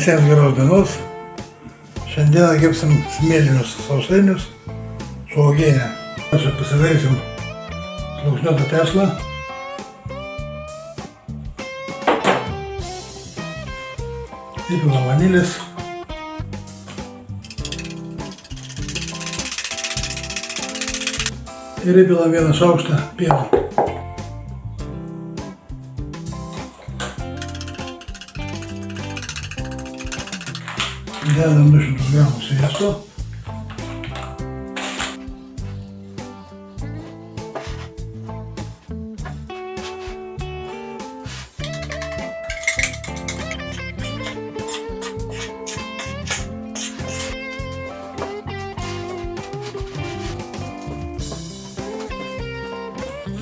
Visiems geros dienos. Šiandieną kepsim smėlinius sausainius su uogiene. Čia pasidarysim sluoksniuotą tešlą. Įpilam vanilės. Ir įpilam 1 šaukštą pieno. Dedam 200 gramų sviesto.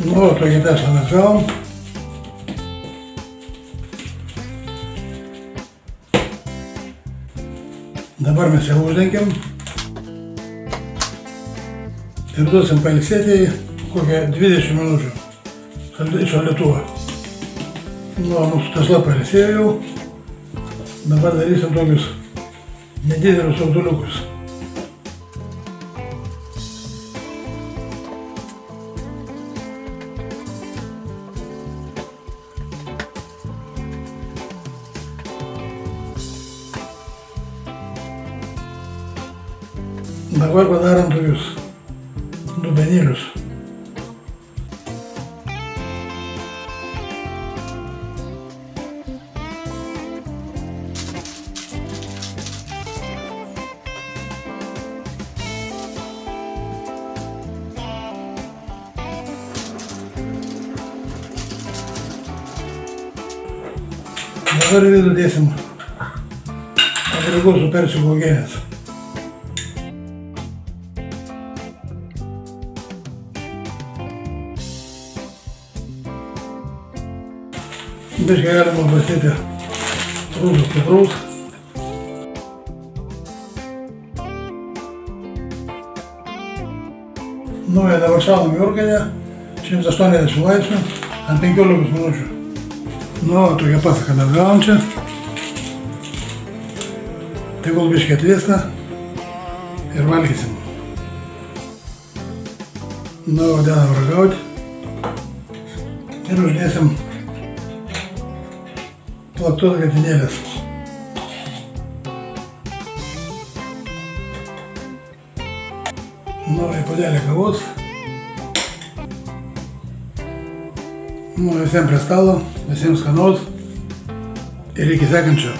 Nu, tokį tešlą mes gavom. Dabar mes ją uždengiam ir duosim pailsėti kokią 20 minučių šaldytuvą. Nu, mūsų tešla pailsėjo jau. Dabar darysim tokius nedidelius sauduliukus. Dabar padarom tokius dubenėlius. Dabar į vidų dėsim agreguotų persikų uogienės. Biškai galima pasėti rūžus cukraus. Nu, ir dabar šalam į orkainę 180 laipsnių ant 15 minučių. Nu, tokia pasaka mes gavom čia. Tegul biškai atvėsta ir valgysim. Nu, dedam ragauti ir uždėsim plaktos grietinėlės. Nu, į puodelį kavos. Nu, visiems prie stalo, visiems skanaus ir iki sekančio.